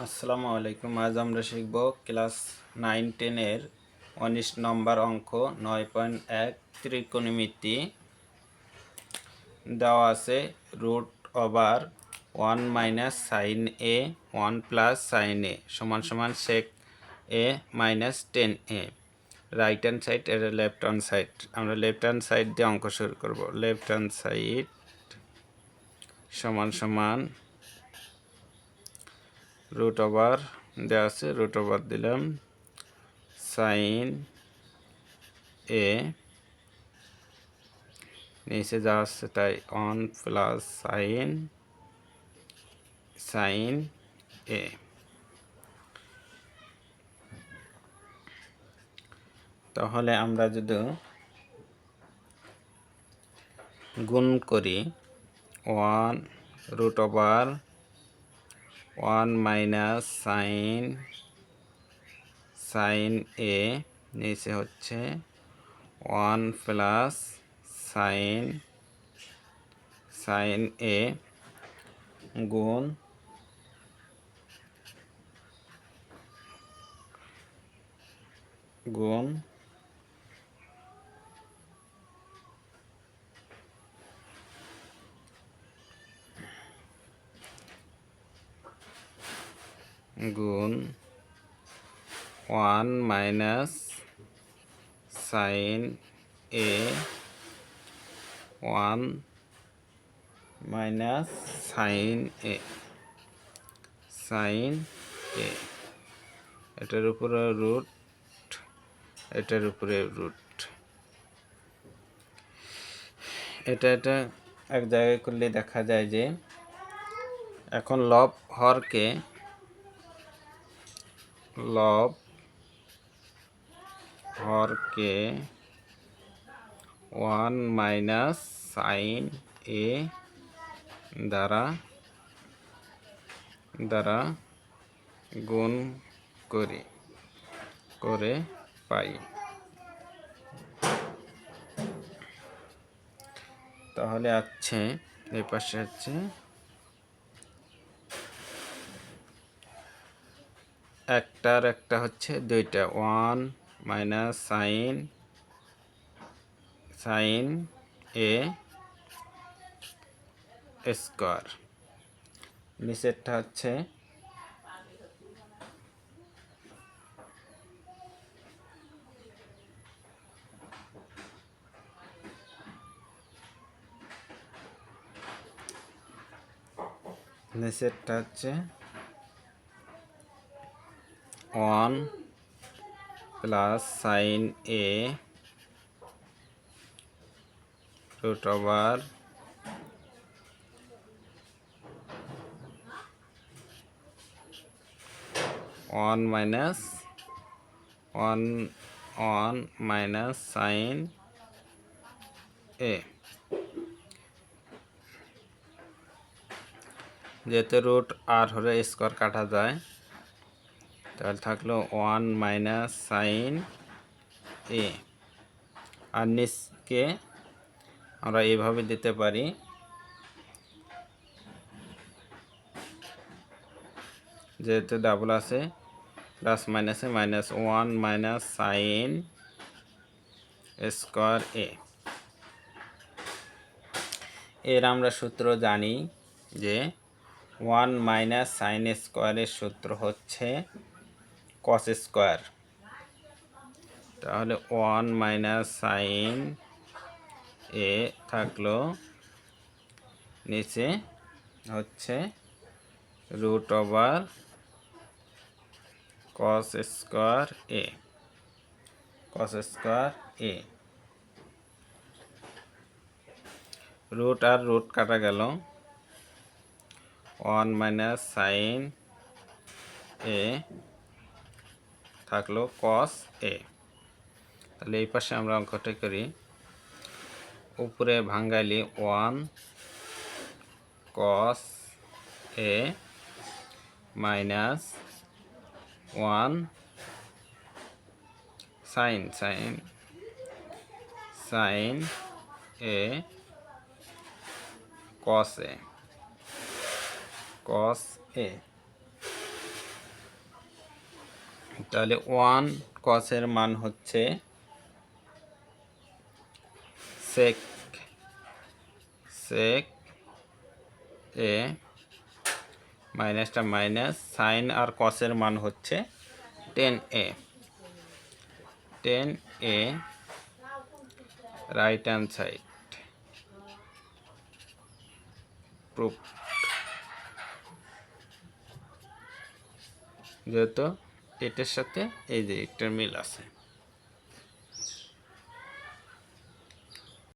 আসসালামু আলাইকুম। আজ আমরা শিখব ক্লাস 9-10-এর 19 নম্বর অঙ্ক 9.1 ত্রিকোণমিতি। দেওয়া আছে root over 1 minus sine A 1 plus sine A সমান সমান sec A minus 10a। Right hand side এর লেফট হ্যান্ড সাইড। আমরা লেফট হ্যান্ড সাইড দিয়ে অঙ্ক শুরু করব। লেফট হ্যান্ড সাইড সমান সমান রুট ওভার দেওয়া আছে, রুট ওভার দিলাম সাইন এ, নিচে যা আছে তাই 1 প্লাস সাইন এ। তাহলে আমরা যদি গুণ করি 1 রুট ওভার 1 মাইনাস সাইন এ, নিচে হচ্ছে 1 প্লাস সাইন এ গুণ গুণ গুণ 1 minus sine A 1 minus sine এ, এটার উপরে রুট, এটার উপরে রুট। এটা এক জায়গায় করলে দেখা যায় যে এখন লব হরকে 1 মাইনাস সাইন এ দ্বারা গুণ করে পাই। তাহলে আছে এই পাশে হচ্ছে একটা হচ্ছে দুইটা 1 মাইনাস সাইন এ স্কোয়ার, নিচেরটা হচ্ছে হচ্ছে 1 প্লাস সাইন এ রুট ওভার 1 মাইনাস সাইন এ। যেহেতু রুট আর হলে স্কোয়ার কাটা যায়, তাহলে থাকলো 1 মাইনাস সাইন এ। আর নিচকে আমরা এইভাবে দিতে পারি, যেহেতু ডাবল আছে প্লাস মাইনাসে মাইনাস 1 মাইনাস সাইন স্কোয়ার এ। এর আমরা সূত্র জানি যে 1 মাইনাস সাইন স্কোয়ারের সূত্র হচ্ছে কস স্কোয়ার। তাহলে 1 মাইনাস সাইন এ থাকলো, নিচে হচ্ছে রুট ওভার কস স্কোয়ার এ। রুট আর রুট কাটা গেল, 1 মাইনাস সাইন এ থাকলো কস এ। তাহলে এই পাশে আমরা অঙ্কটা করি, উপরে ভাঙ্গাইলি 1 কস এ মাইনাস 1 সাইন এ কস এ। তাহলে 1 কসের মান হচ্ছে সেক এ, মাইনাসটা মাইনাস, সাইন আর কসের মান হচ্ছে 10a। Right hand side proof, যেহেতু এটার সাথে এই যে এটার মিল আছে।